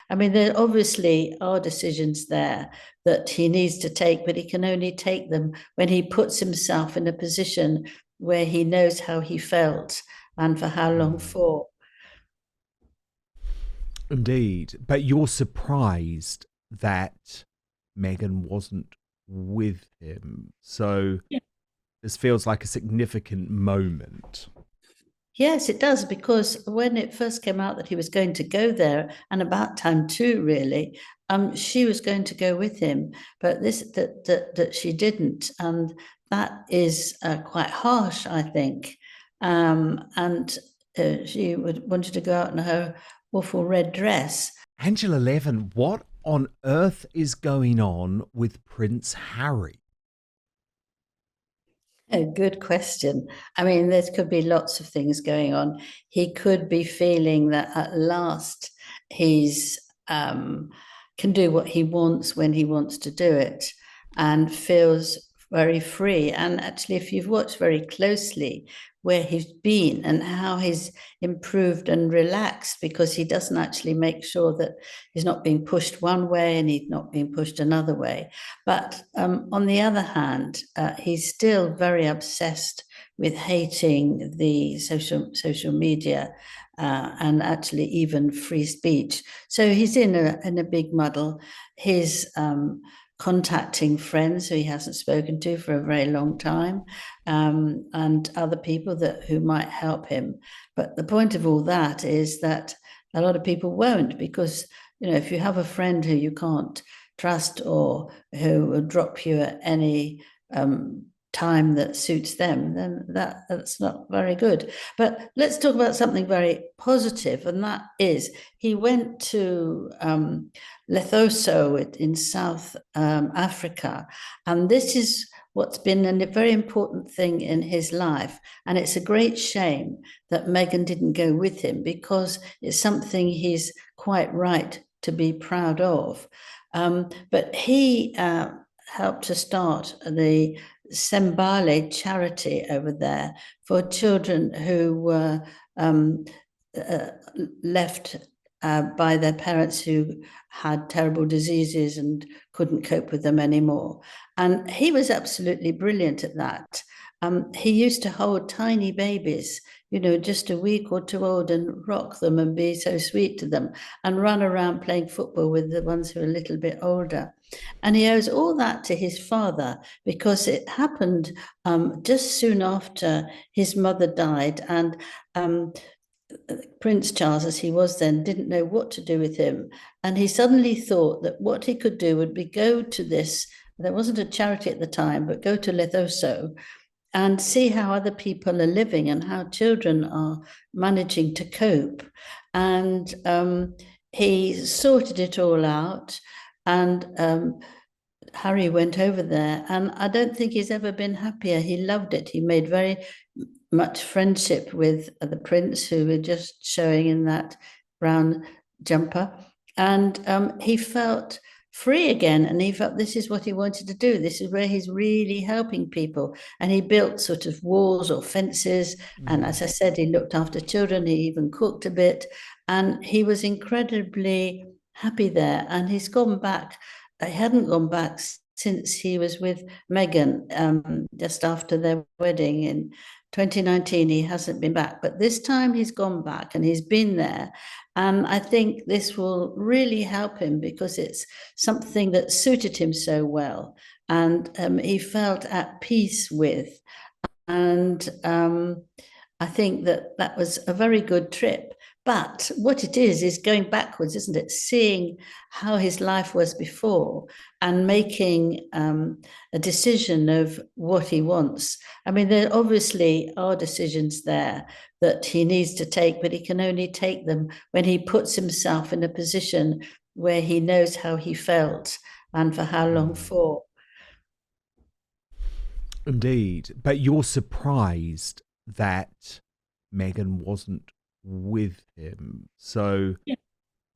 I mean, there obviously are decisions there that he needs to take, but he can only take them when he puts himself in a position where he knows how he felt and for how long for. Indeed. But you're surprised that Meghan wasn't with him. So this feels like a significant moment. Yes, it does, because when it first came out that he was going to go there, and about time too, really, she was going to go with him, but that she didn't, and that is quite harsh, I think. And she wanted to go out in her awful red dress. Angela Levin, what on earth is going on with Prince Harry? A good question. I mean, there could be lots of things going on. He could be feeling that at last he's can do what he wants when he wants to do it, and feels very free. And actually, if you've watched very closely where he's been and how he's improved and relaxed, because he doesn't actually make sure that he's not being pushed one way and he's not being pushed another way. But on the other hand, he's still very obsessed with hating the social media, and actually even free speech. So he's in a big muddle. He's contacting friends who he hasn't spoken to for a very long time, and other people who might help him. But the point of all that is that a lot of people won't, because if you have a friend who you can't trust, or who will drop you at any time that suits them, then that's not very good. But let's talk about something very positive, and that is he went to Lesotho in South Africa, and this is what's been a very important thing in his life. And it's a great shame that Meghan didn't go with him, because it's something he's quite right to be proud of. But he helped to start the Sembale charity over there for children who were uh, left by their parents who had terrible diseases and couldn't cope with them anymore. And he was absolutely brilliant at that. He used to hold tiny babies, just a week or two old, and rock them and be so sweet to them, and run around playing football with the ones who are a little bit older. And he owes all that to his father, because it happened just soon after his mother died. And Prince Charles, as he was then, didn't know what to do with him. And he suddenly thought that what he could do would be go to this, there wasn't a charity at the time, but go to Lesotho and see how other people are living and how children are managing to cope. And he sorted it all out. And Harry went over there, and I don't think he's ever been happier. He loved it. He made very much friendship with the prince, who were just showing in that brown jumper. And he felt free again, and he felt this is what he wanted to do. This is where he's really helping people. And he built sort of walls or fences. And as I said, he looked after children. He even cooked a bit. And he was incredibly happy there. And he's gone back. He hadn't gone back since he was with Meghan, just after their wedding in 2019. He hasn't been back, but this time he's gone back and he's been there. And I think this will really help him, because it's something that suited him so well, and he felt at peace with. And I think that was a very good trip. But what it is going backwards, isn't it? Seeing how his life was before, and making a decision of what he wants. I mean, there obviously are decisions there that he needs to take, but he can only take them when he puts himself in a position where he knows how he felt and for how long for. Indeed. But you're surprised that Meghan wasn't with him. So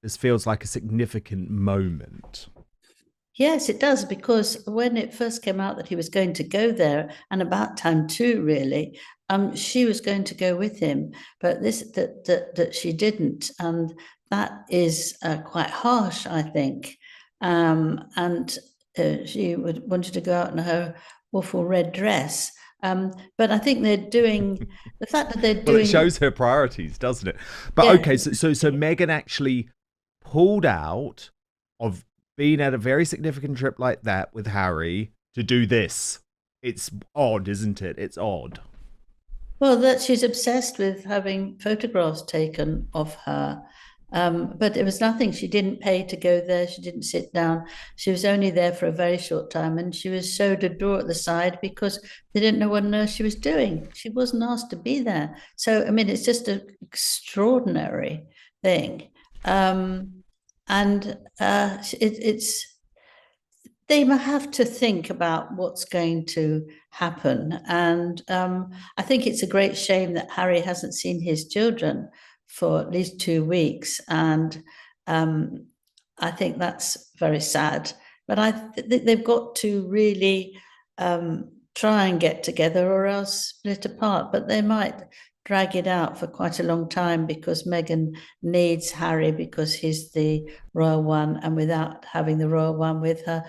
this feels like a significant moment. Yes, it does, because when it first came out that he was going to go there, and about time too, really, she was going to go with him, but that she didn't, and that is quite harsh, I think. And she wanted to go out in her awful red dress. But I think they're doing the fact that they're Well, it doing, shows her priorities, doesn't it? But yeah, okay, so Meghan actually pulled out of being at a very significant trip like that with Harry to do this. It's odd, isn't it? It's odd. well, that she's obsessed with having photographs taken of her. But it was nothing. She didn't pay to go there. She didn't sit down. She was only there for a very short time, and she was showed a door at the side because they didn't know what on earth she was doing. She wasn't asked to be there. So, I mean, it's just an extraordinary thing. And it's they have to think about what's going to happen. And I think it's a great shame that Harry hasn't seen his children for at least 2 weeks. And um, I think that's very sad. But I think they've got to really try and get together or else split apart. But they might drag it out for quite a long time because Meghan needs Harry because he's the royal one, and without having the royal one with her,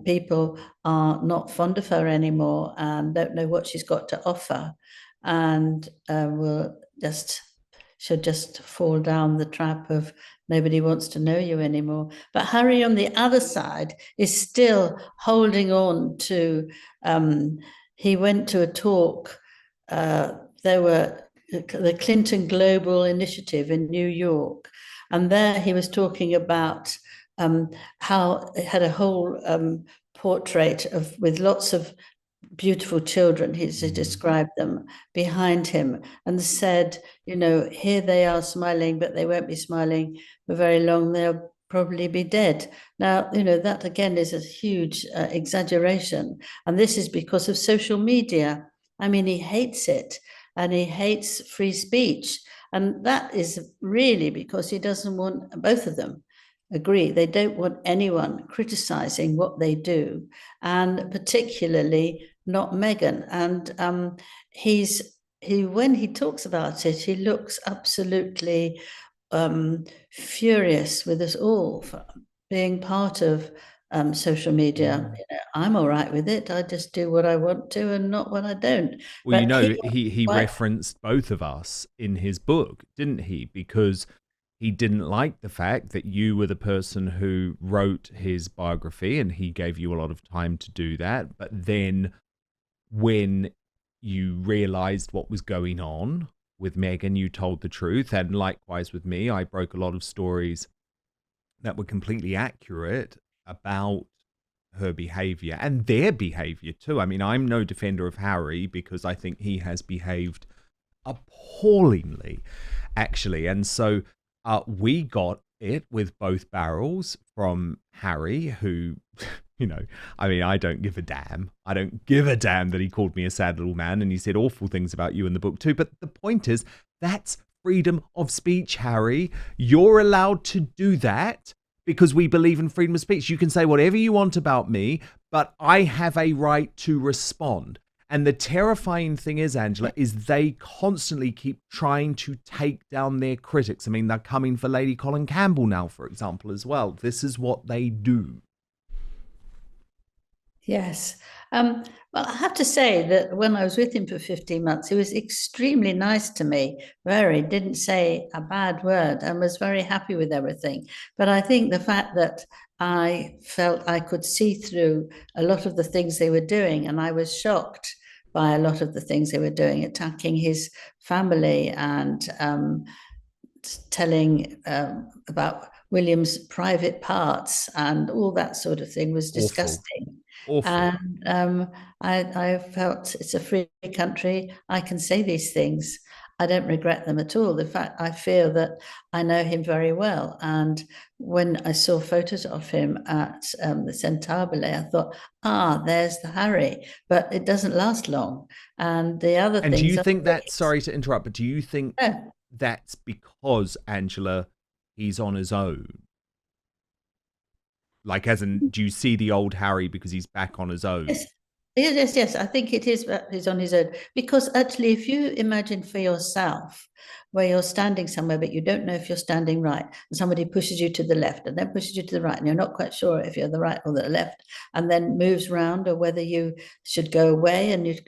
people are not fond of her anymore and don't know what she's got to offer, and will just she'll just fall down the trap of nobody wants to know you anymore. But Harry, on the other side, is still holding on to. He went to a talk. There were the Clinton Global Initiative in New York, and there he was talking about how it had a whole portrait of with lots of beautiful children, he described them, behind him, and said, here they are smiling, but they won't be smiling for very long. They'll probably be dead. Now, that again is a huge exaggeration. And this is because of social media. I mean, he hates it, and he hates free speech. And that is really because he doesn't want, both of them agree, they don't want anyone criticizing what they do, and particularly not Meghan. And when he talks about it, he looks absolutely furious with us all for being part of social media. I'm all right with it. I just do what I want to and not what I don't. Well, But he, he referenced both of us in his book, didn't he? Because he didn't like the fact that you were the person who wrote his biography and he gave you a lot of time to do that. But then when you realized what was going on with Meghan, you told the truth. And likewise with me, I broke a lot of stories that were completely accurate about her behavior and their behavior too. I mean, I'm no defender of Harry because I think he has behaved appallingly, actually. And so we got it with both barrels from Harry, who, I mean, I don't give a damn. I don't give a damn that he called me a sad little man and he said awful things about you in the book too. But the point is, that's freedom of speech, Harry. You're allowed to do that because we believe in freedom of speech. You can say whatever you want about me, but I have a right to respond. And the terrifying thing is, Angela, is they constantly keep trying to take down their critics. I mean, they're coming for Lady Colin Campbell now, for example, as well. This is what they do. Yes. Well, I have to say that when I was with him for 15 months, he was extremely nice to me. Very, didn't say a bad word and was very happy with everything. But I think the fact that I felt I could see through a lot of the things they were doing, and I was shocked by a lot of the things they were doing, attacking his family and telling about William's private parts and all that sort of thing was Awful. disgusting. Awful. And I felt it's a free country. I can say these things. I don't regret them at all. In fact, I feel that I know him very well. And when I saw photos of him at the Centaur I thought, there's the Harry. But it doesn't last long. And the other And do things you are think that, sorry to interrupt, but do you think no, that's because, Angela, he's on his own? Like, as in, do you see the old Harry because he's back on his own? yes, Yes. I think it is that he's on his own. Because actually, if you imagine for yourself where you're standing somewhere, but you don't know if you're standing right, and somebody pushes you to the left and then pushes you to the right, and you're not quite sure if you're the right or the left, and then moves round, or whether you should go away, and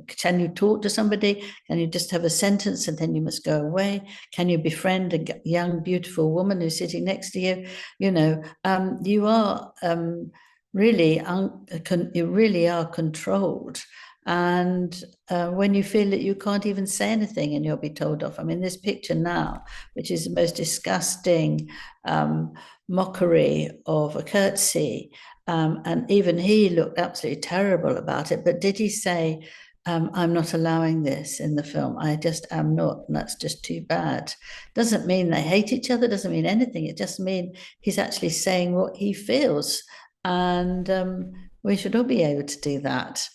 can you talk to somebody? Can you just have a sentence and then you must go away? Can you befriend a young, beautiful woman who's sitting next to you? You are really you really are controlled, and when you feel that you can't even say anything and you'll be told off. I mean, this picture now, which is the most disgusting mockery of a curtsy, and even he looked absolutely terrible about it. But did he say, I'm not allowing this in the film? I just am not, and that's just too bad. Doesn't mean they hate each other, doesn't mean anything. It just means he's actually saying what he feels, and we should all be able to do that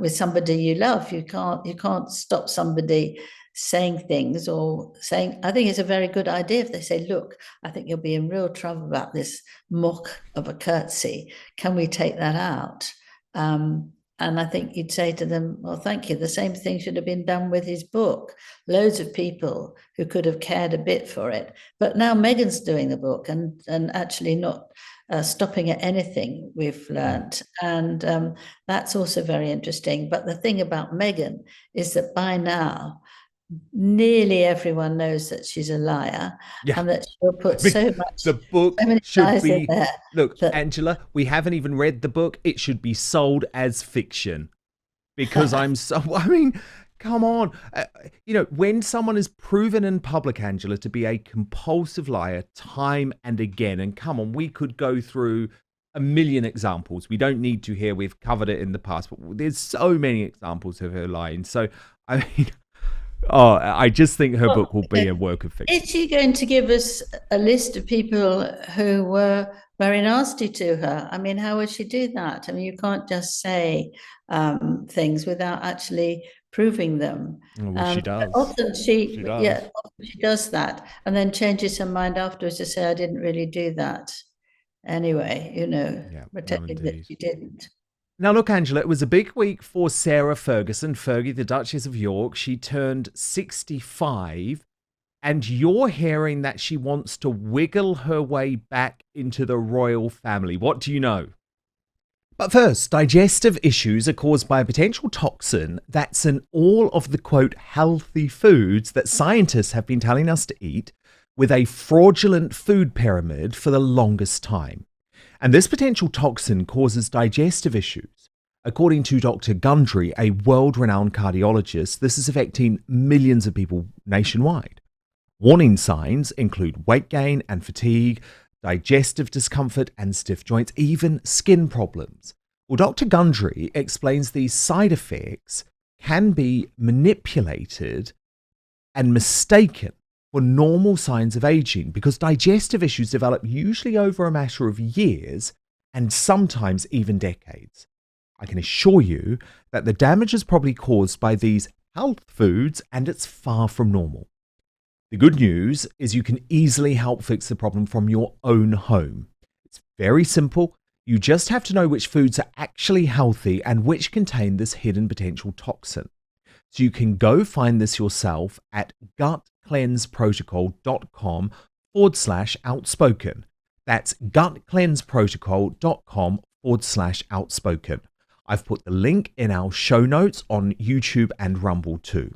with somebody you love. You can't stop somebody saying things, or saying, I think it's a very good idea if they say, look, I think you'll be in real trouble about this mock of a curtsy. Can we take that out? And I think you'd say to them, well, thank you. The same thing should have been done with his book. Loads of people who could have cared a bit for it. But now Meghan's doing the book and actually not stopping at anything, we've learned. And that's also very interesting. But the thing about Meghan is that by now, nearly everyone knows that she's a liar, Yeah. and that she'll put The book so many should lies in be. there. Look, That, Angela, we haven't even read the book. It should be sold as fiction because I'm so. I mean, come on. When someone is proven in public, Angela, to be a compulsive liar time and again, and come on, we could go through a million examples. We don't need to here. We've covered it in the past, but there's so many examples of her lying. So, I mean. Oh, I just think her book will be a work of fiction. is she going to give us a list of people who were very nasty to her? I mean, how would she do that? I mean, you can't just say things without actually proving them. Well, she does. Often She does. often she does that, and then changes her mind afterwards to say, I didn't really do that anyway, Yeah, no, pretending that indeed. she didn't. Now, look, Angela, it was a big week for Sarah Ferguson, Fergie, the Duchess of York. She turned 65, and you're hearing that she wants to wiggle her way back into the royal family. What do you know? But first, digestive issues are caused by a potential toxin that's in all of the, quote, healthy foods that scientists have been telling us to eat, with a fraudulent food pyramid for the longest time. And this potential toxin causes digestive issues. According to Dr. Gundry, a world-renowned cardiologist, this is affecting millions of people nationwide. Warning signs include weight gain and fatigue, digestive discomfort and stiff joints, even skin problems. Well, Dr. Gundry explains these side effects can be manipulated and mistaken for normal signs of aging, because digestive issues develop usually over a matter of years and sometimes even decades. I can assure you that the damage is probably caused by these health foods, and it's far from normal. The good news is you can easily help fix the problem from your own home. It's very simple. You just have to know which foods are actually healthy and which contain this hidden potential toxin. So you can go find this yourself at gutcleanseprotocol.com/outspoken. That's gutcleanseprotocol.com/outspoken. I've put the link in our show notes on YouTube and Rumble too.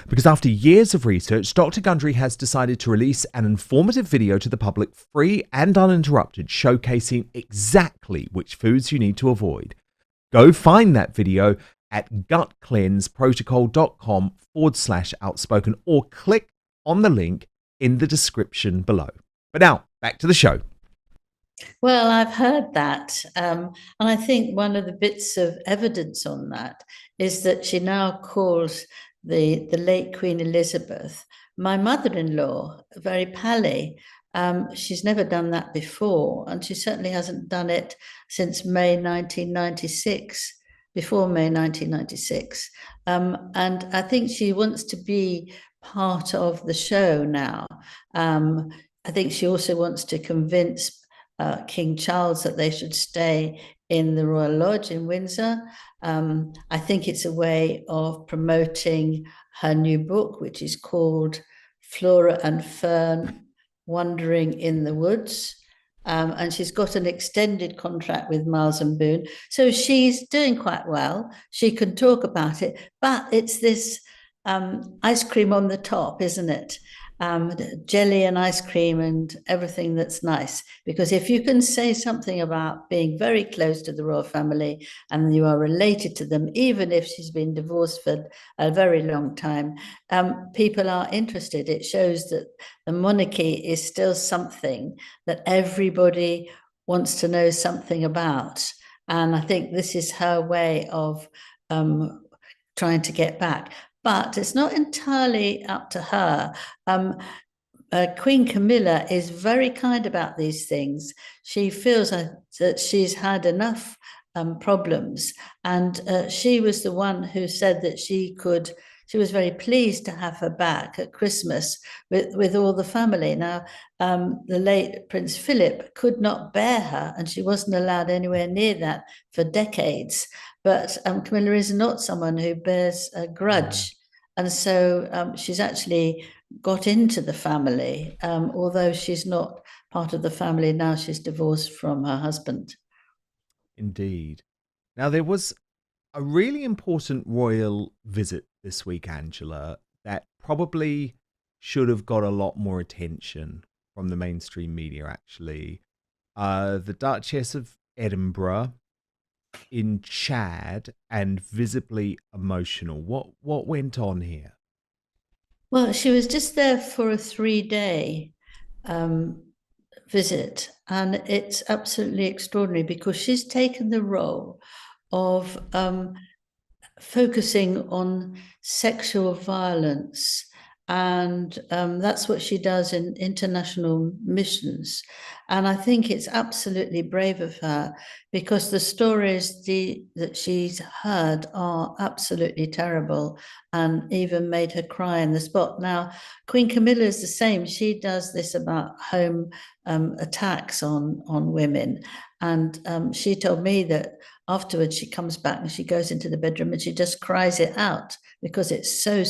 Because after years of research, Dr. Gundry has decided to release an informative video to the public, free and uninterrupted, showcasing exactly which foods you need to avoid. Go find that video at gutcleanseprotocol.com/outspoken, or click on the link in the description below. But now, back to the show. Well, I've heard that. And I think one of the bits of evidence on that is that she now calls the late Queen Elizabeth my mother-in-law, very pally. She's never done that before, and she certainly hasn't done it since May 1996, before May 1996. And I think she wants to be part of the show now. I think she also wants to convince King Charles that they should stay in the Royal Lodge in Windsor. I think it's a way of promoting her new book, which is called Flora and Fern Wandering in the Woods. And she's got an extended contract with Miles and Boon. So she's doing quite well. She can talk about it, but it's this ice cream on the top, isn't it? Jelly and ice cream and everything that's nice. Because if you can say something about being very close to the royal family and you are related to them, even if she's been divorced for a very long time, people are interested. It shows that the monarchy is still something that everybody wants to know something about. And I think this is her way of trying to get back. But it's not entirely up to her. Queen Camilla is very kind about these things. She feels that she's had enough problems, and she was the one who said that she was very pleased to have her back at Christmas with all the family. Now, the late Prince Philip could not bear her, and she wasn't allowed anywhere near that for decades. But Camilla is not someone who bears a grudge. And so she's actually got into the family, although she's not part of the family now. She's divorced from her husband. Indeed. Now, there was a really important royal visit this week, Angela, that probably should have got a lot more attention from the mainstream media, actually. The Duchess of Edinburgh in Chad and visibly emotional. What went on here? Well, she was just there for a 3-day visit, and it's absolutely extraordinary because she's taken the role of focusing on sexual violence. And that's what she does in international missions. And I think it's absolutely brave of her because the stories that she's heard are absolutely terrible and even made her cry in the spot. Now, Queen Camilla is the same. She does this about home attacks on women. And she told me that afterwards she comes back and she goes into the bedroom and she just cries it out because it's so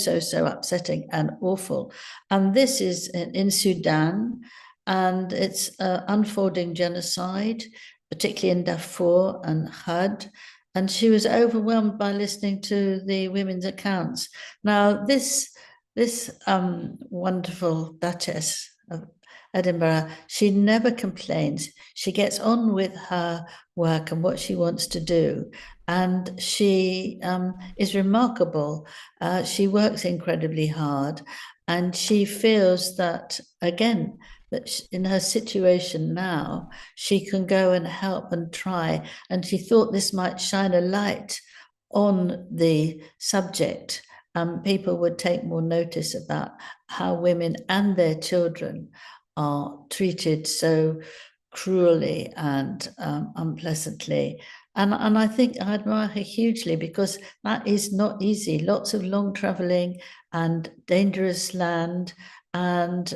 upsetting and awful. And this is in Sudan, and it's unfolding genocide, particularly in Darfur and Hud. And she was overwhelmed by listening to the women's accounts. Now, this wonderful Duchess of Edinburgh, she never complains. She gets on with her work and what she wants to do. And she is remarkable. She works incredibly hard. And she feels that, again, that in her situation now, she can go and help and try. And she thought this might shine a light on the subject. People would take more notice about how women and their children are treated so cruelly and unpleasantly. And I think I admire her hugely because that is not easy. Lots of long traveling and dangerous land, and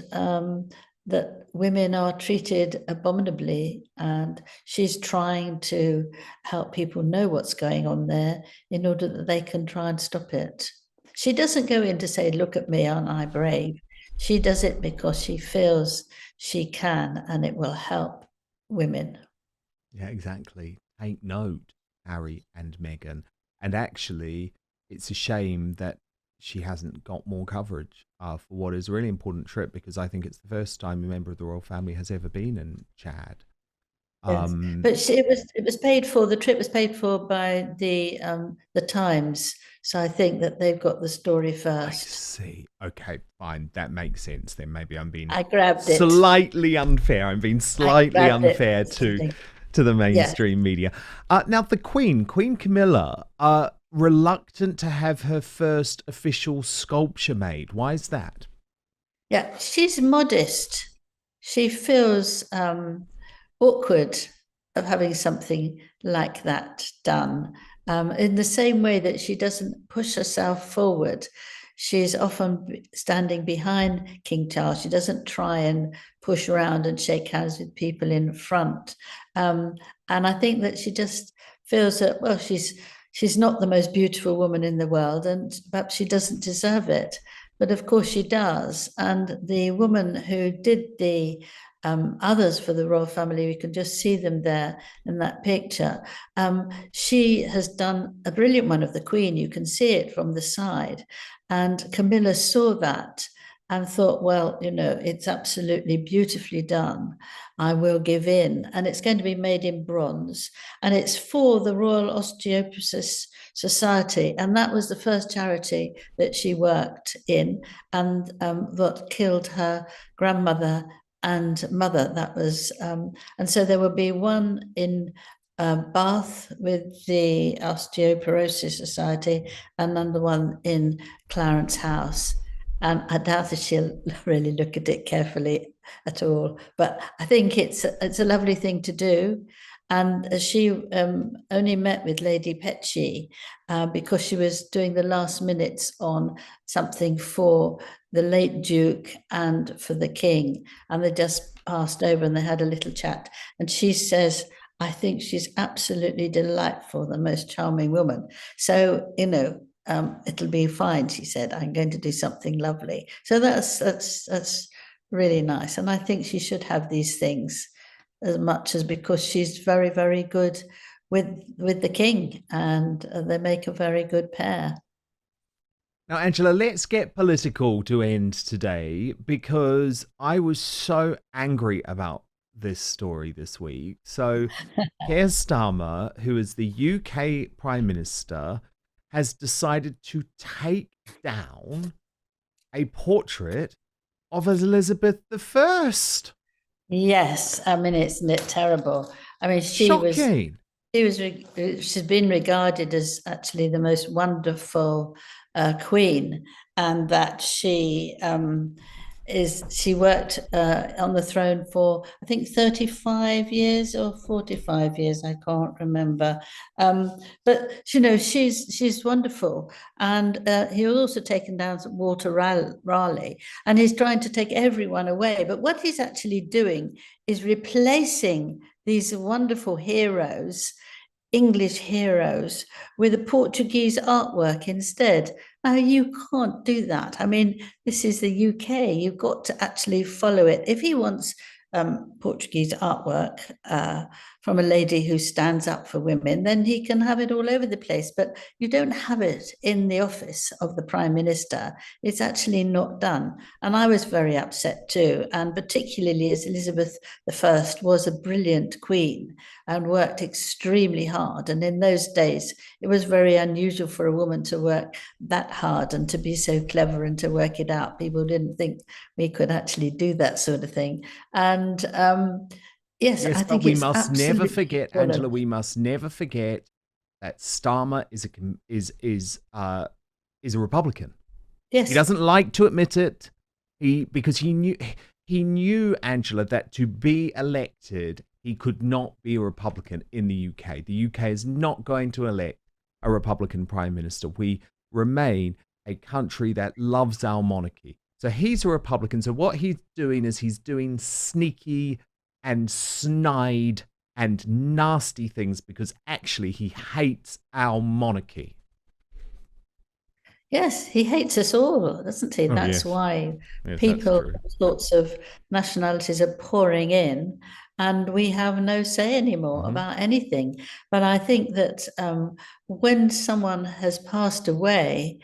that women are treated abominably. And she's trying to help people know what's going on there in order that they can try and stop it. She doesn't go in to say, look at me, aren't I brave? She does it because she feels she can and it will help women. Yeah, exactly. Take note, Harry and Meghan. And actually, it's a shame that she hasn't got more coverage for what is a really important trip, because I think it's the first time a member of the royal family has ever been in Chad. Yes, but it was paid for. The trip was paid for by the Times, so I think that they've got the story I first. see. Okay, fine. That makes sense. Then maybe I'm being I grabbed it. slightly unfair. I'm being slightly unfair to the mainstream media. Now, the Queen Camilla, reluctant to have her first official sculpture made. Why is that? Yeah, she's modest. She feels awkward of having something like that done. In the same way that she doesn't push herself forward. she's often standing behind King Charles. She doesn't try and push around and shake hands with people in front. Um, and I think that she just feels that, well, she's not the most beautiful woman in the world, and perhaps she doesn't deserve it. But of course she does. And the woman who did the others for the royal family, we can just see them there in that picture. She has done a brilliant one of the Queen. You can see it from the side. And Camilla saw that and thought, well, it's absolutely beautifully done. I will give in. And it's going to be made in bronze. And it's for the Royal Osteoporosis Society. And that was the first charity that she worked in, and that killed her grandmother and mother. That was, and so there will be one in Bath with the Osteoporosis Society, and another one in Clarence House. And I doubt that she'll really look at it carefully at all. But I think it's a lovely thing to do. And she only met with Lady Petchey because she was doing the last minutes on something for the late Duke and for the King. And they just passed over and they had a little chat. And she says, I think she's absolutely delightful, the most charming woman. So, it'll be fine, she said. I'm going to do something lovely. So that's really nice. And I think she should have these things as much as, because she's very, very good with the King, and they make a very good pair. Now, Angela, let's get political to end today, because I was so angry about this story this week. So Keir Starmer, who is the UK Prime Minister, has decided to take down a portrait of Elizabeth I. Yes, I mean, isn't it terrible? I mean, Shocking. she's been regarded as actually the most wonderful queen, and that she worked on the throne for, I think, 35 years or 45 years, I can't remember. But she's wonderful. And he was also taken down Walter Raleigh, and he's trying to take everyone away. But what he's actually doing is replacing these wonderful heroes, English heroes, with a Portuguese artwork instead. Now, you can't do that. I mean, this is the UK. You've got to actually follow it. If he wants Portuguese artwork from a lady who stands up for women, then he can have it all over the place. But you don't have it in the office of the Prime Minister. It's actually not done. And I was very upset too. And particularly as Elizabeth I was a brilliant queen and worked extremely hard. And in those days, it was very unusual for a woman to work that hard and to be so clever and to work it out. People didn't think we could actually do that sort of thing. And yes, I think we must never forget, Angela. We must never forget that Starmer is a Republican. Yes, he doesn't like to admit it. Because he knew, Angela, that to be elected, he could not be a Republican in the UK. The UK is not going to elect a Republican Prime Minister. We remain a country that loves our monarchy. So he's a Republican. So what he's doing is he's doing sneaky and snide and nasty things because actually he hates our monarchy. Yes, he hates us all, doesn't he? That's why people, sorts of nationalities are pouring in, and we have no say anymore about anything. But I think that when someone has passed away,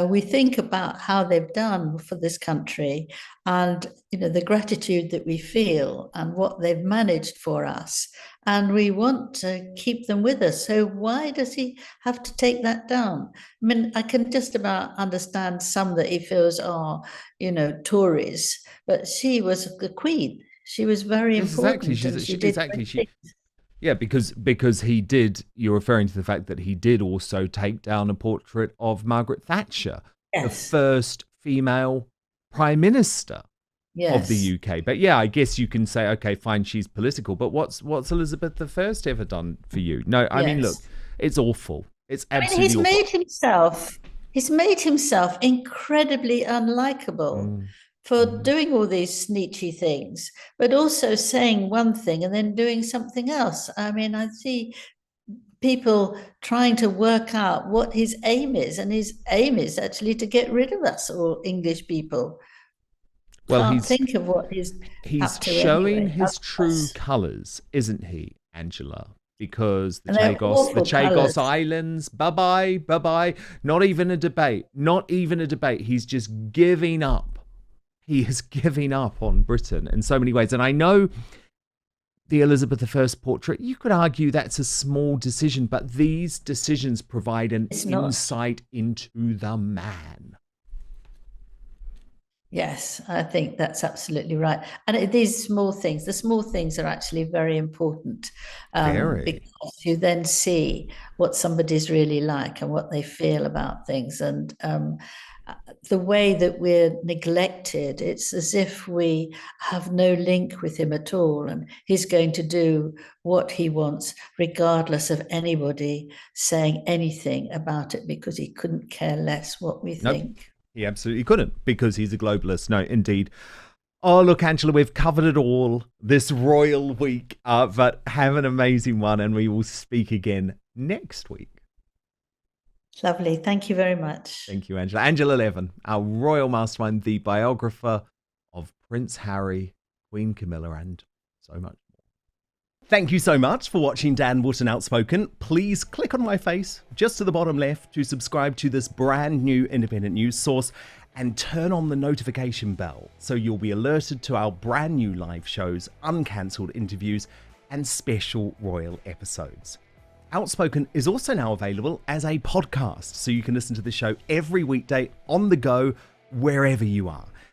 we think about how they've done for this country, and the gratitude that we feel and what they've managed for us, and we want to keep them with us. So why does he have to take that down? I mean, I can just about understand some that he feels are, Tories, but she was the Queen. She was very important. Exactly. Yeah, because he did. You're referring to the fact that he did also take down a portrait of Margaret Thatcher, the first female prime minister of the UK. But yeah, I guess you can say, okay, fine, she's political. But what's Elizabeth I ever done for you? No, I mean, look, it's awful. It's absolutely awful. He's made himself he's made himself incredibly unlikable Mm, for mhm. doing all these sneechy things, but also saying one thing and then doing something else. I mean, I see people trying to work out what his aim is, and his aim is actually to get rid of us, or English people. Well, Can't think of what he's he's up to showing anyway. his true colours, isn't he, Angela? Because And they're The awful Chagos colours. Islands, bye bye, bye bye. Not even a debate. Not even a debate. He's just giving up. He is giving up on Britain in so many ways. And I know the Elizabeth I portrait, you could argue that's a small decision, but these decisions provide an It's not. insight into the man. Yes, I think that's absolutely right. And these small things, the small things are actually very important, Very. because you then see what somebody's really like and what they feel about things. And the way that we're neglected, it's as if we have no link with him at all. And he's going to do what he wants, regardless of anybody saying anything about it, because he couldn't care less what we Nope. think. He absolutely couldn't because he's a globalist. No, indeed. Oh, look, Angela, we've covered it all this royal week, but have an amazing one, and we will speak again next week. Lovely. Thank you very much. Thank you, Angela. Angela Levin, our royal mastermind, the biographer of Prince Harry, Queen Camilla, and so much. Thank you so much for watching Dan Wootton Outspoken. Please click on my face just to the bottom left to subscribe to this brand new independent news source and turn on the notification bell so you'll be alerted to our brand new live shows, uncancelled interviews, and special royal episodes. Outspoken is also now available as a podcast, so you can listen to the show every weekday on the go, wherever you are.